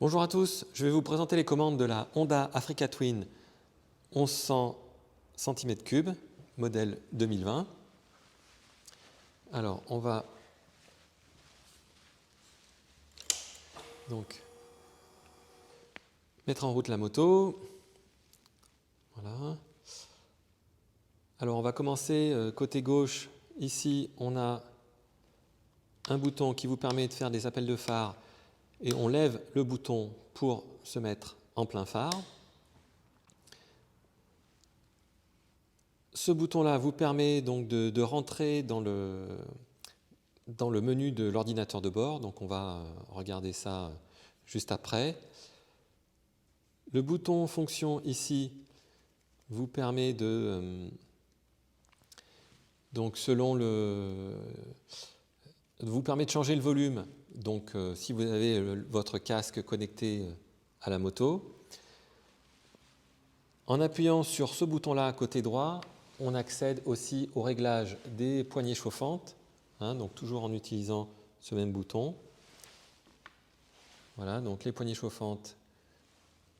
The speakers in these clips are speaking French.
Bonjour à tous, je vais vous présenter les commandes de la Honda Africa Twin 1100 cm3, modèle 2020. Alors, on va donc mettre en route la moto. Voilà. Alors, on va commencer côté gauche. Ici, on a un bouton qui vous permet de faire des appels de phare et on lève le bouton pour se mettre en plein phare. Ce bouton-là vous permet donc de rentrer dans le menu de l'ordinateur de bord, donc on va regarder ça juste après. Le bouton fonction ici vous permet de, donc vous permet de changer le volume, donc si vous avez votre casque connecté à la moto. En appuyant sur ce bouton-là côté droit, on accède aussi au réglage des poignées chauffantes, donc toujours en utilisant ce même bouton. Voilà, donc les poignées chauffantes,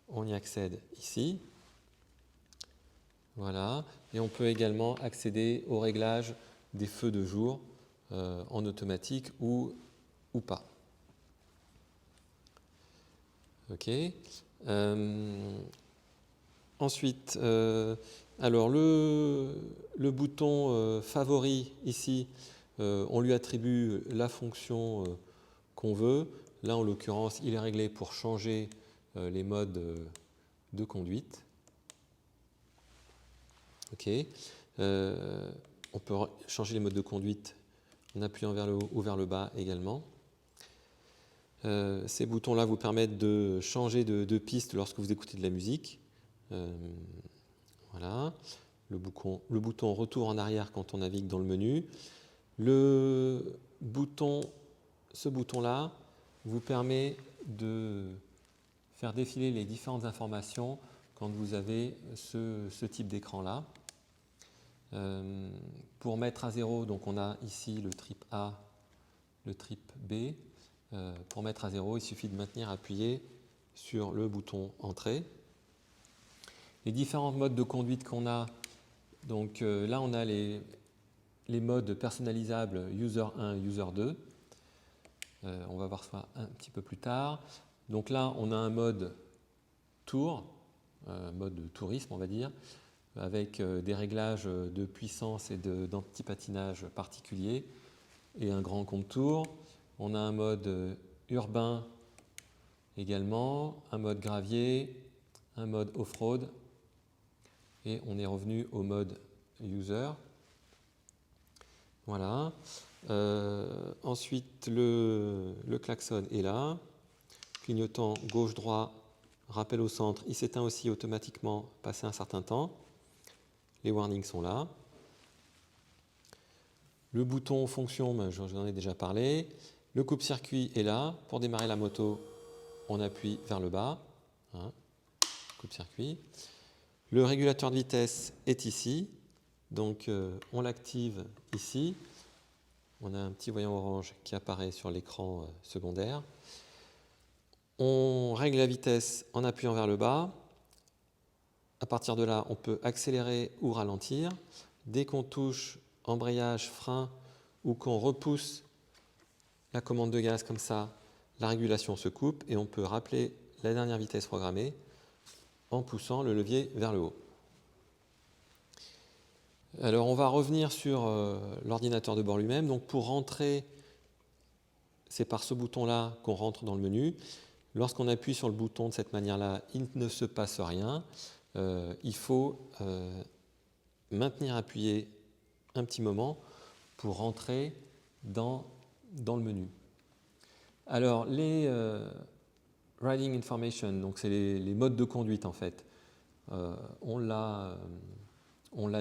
on y accède ici. Voilà, et on peut également accéder au réglage des feux de jour en automatique ou pas. Ok. Ensuite, alors le bouton favori ici, on lui attribue la fonction qu'on veut. Là, en l'occurrence, il est réglé pour changer les modes de conduite. Ok. On peut changer les modes de conduite en appuyant vers le haut ou vers le bas également. Ces boutons-là vous permettent de changer de piste lorsque vous écoutez de la musique. Voilà. Le bouton retour en arrière quand on navigue dans le menu. Ce bouton-là vous permet de faire défiler les différentes informations quand vous avez ce type d'écran-là. Pour mettre à 0, donc on a ici le trip A, le trip B. Pour mettre à 0, il suffit de maintenir appuyé sur le bouton Entrée. Les différents modes de conduite qu'on a, donc là on a les modes personnalisables User 1 et User 2. On va voir ça un petit peu plus tard. Donc là on a un mode tour, mode tourisme on va dire, avec des réglages de puissance et d'anti-patinage particuliers et un grand contour. On a un mode urbain également, un mode gravier, un mode off-road et on est revenu au mode user. Voilà. Ensuite, le klaxon est là. Clignotant gauche-droit, rappel au centre, il s'éteint aussi automatiquement passé un certain temps. Les warnings sont là. Le bouton fonction, j'en ai déjà parlé. Le coupe-circuit est là. Pour démarrer la moto, on appuie vers le bas. Coupe-circuit. Le régulateur de vitesse est ici. Donc on l'active ici. On a un petit voyant orange qui apparaît sur l'écran secondaire. On règle la vitesse en appuyant vers le bas. À partir de là, on peut accélérer ou ralentir. Dès qu'on touche embrayage, frein ou qu'on repousse la commande de gaz comme ça, la régulation se coupe et on peut rappeler la dernière vitesse programmée en poussant le levier vers le haut. Alors on va revenir sur l'ordinateur de bord lui-même. Donc pour rentrer, c'est par ce bouton-là qu'on rentre dans le menu. Lorsqu'on appuie sur le bouton de cette manière-là, il ne se passe rien. Il faut maintenir appuyé un petit moment pour rentrer dans le menu. Alors les riding information, donc c'est les modes de conduite en fait. On l'a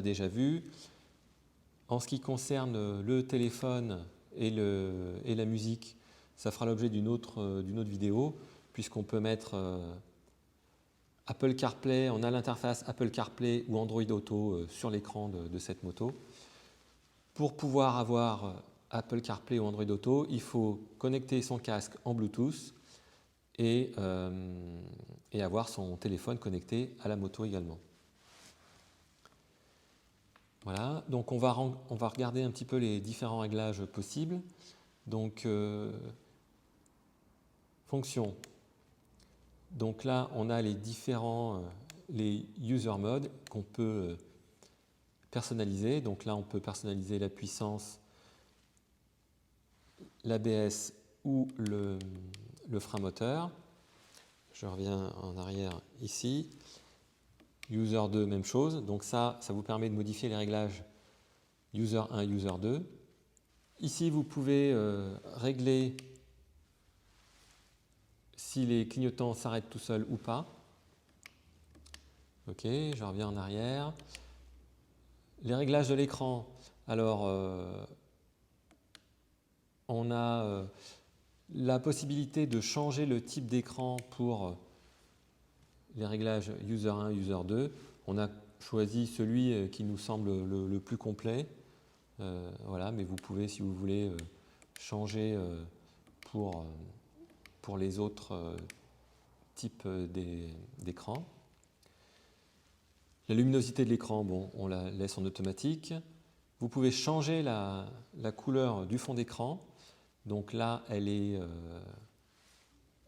déjà vu. En ce qui concerne le téléphone et la musique, ça fera l'objet d'une autre vidéo, puisqu'on peut mettre Apple CarPlay, on a l'interface Apple CarPlay ou Android Auto sur l'écran de cette moto. Pour pouvoir avoir Apple CarPlay ou Android Auto, il faut connecter son casque en Bluetooth et avoir son téléphone connecté à la moto également. Voilà, donc on va regarder un petit peu les différents réglages possibles. Donc, fonction. Donc là, on a les différents les user modes qu'on peut personnaliser. Donc là, on peut personnaliser la puissance, l'ABS ou le frein moteur. Je reviens en arrière ici. User 2, même chose. Donc ça vous permet de modifier les réglages User 1, User 2. Ici, vous pouvez régler si les clignotants s'arrêtent tout seuls ou pas. Ok, je reviens en arrière. Les réglages de l'écran. Alors, on a la possibilité de changer le type d'écran pour les réglages User 1, User 2. On a choisi celui qui nous semble le plus complet. Voilà, mais vous pouvez, si vous voulez, changer pour les autres types d'écran. La luminosité de l'écran, bon, on la laisse en automatique. Vous pouvez changer la couleur du fond d'écran. Donc là, elle est,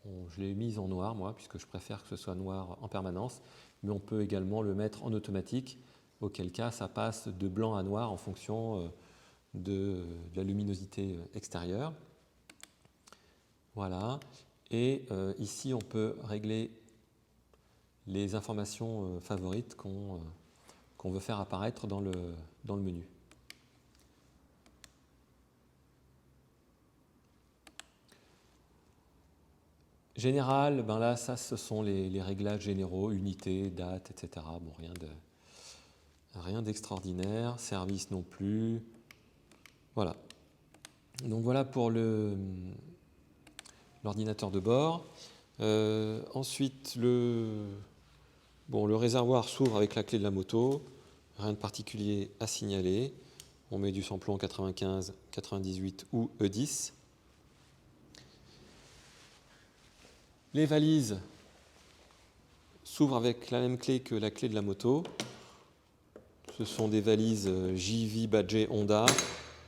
je l'ai mise en noir, moi, puisque je préfère que ce soit noir en permanence. Mais on peut également le mettre en automatique, auquel cas ça passe de blanc à noir en fonction de la luminosité extérieure. Voilà. Et ici, on peut régler les informations favorites qu'on veut faire apparaître dans le menu. Général, ben là, ça, ce sont les réglages généraux, unité, date, etc. Bon, rien d'extraordinaire. Service non plus. Voilà. Donc voilà pour l'ordinateur de bord. Ensuite, le réservoir s'ouvre avec la clé de la moto. Rien de particulier à signaler. On met du samplon 95, 98 ou E10. Les valises s'ouvrent avec la même clé que la clé de la moto. Ce sont des valises JV badgées Honda.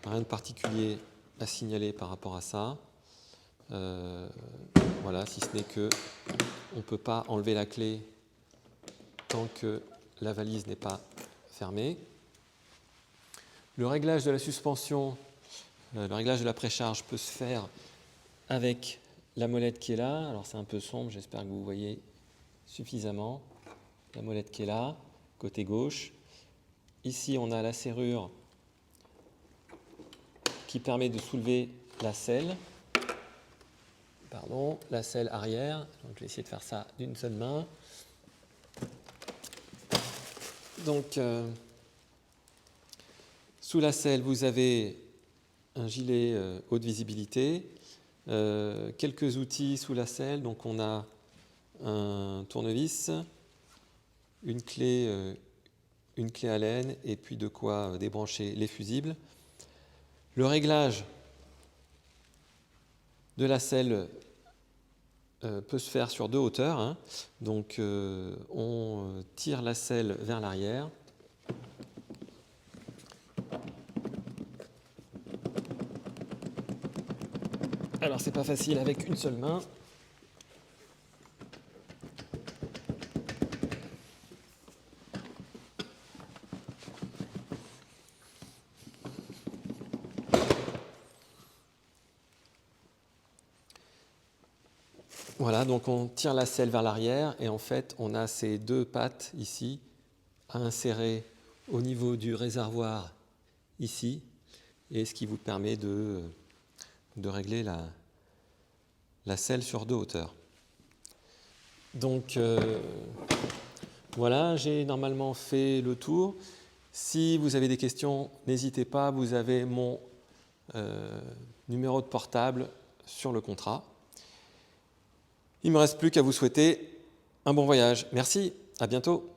Rien de particulier à signaler par rapport à ça. Voilà, si ce n'est que on ne peut pas enlever la clé tant que la valise n'est pas fermée. Le réglage de la suspension, le réglage de la précharge peut se faire avec la molette qui est là. Alors c'est un peu sombre, j'espère que vous voyez suffisamment. La molette qui est là, côté gauche. Ici, on a la serrure qui permet de soulever la selle. Pardon, la selle arrière. Donc, je vais essayer de faire ça d'une seule main. Donc, sous la selle, vous avez un gilet haute visibilité, quelques outils sous la selle. Donc, on a un tournevis, une clé Allen et puis de quoi débrancher les fusibles. Le réglage de la selle peut se faire sur deux hauteurs. Hein. Donc, on tire la selle vers l'arrière. Alors, c'est pas facile avec une seule main. Voilà, donc on tire la selle vers l'arrière et en fait, on a ces deux pattes ici à insérer au niveau du réservoir ici, et ce qui vous permet de régler la selle sur deux hauteurs. Donc voilà, j'ai normalement fait le tour. Si vous avez des questions, n'hésitez pas, vous avez mon numéro de portable sur le contrat. Il ne me reste plus qu'à vous souhaiter un bon voyage. Merci, à bientôt.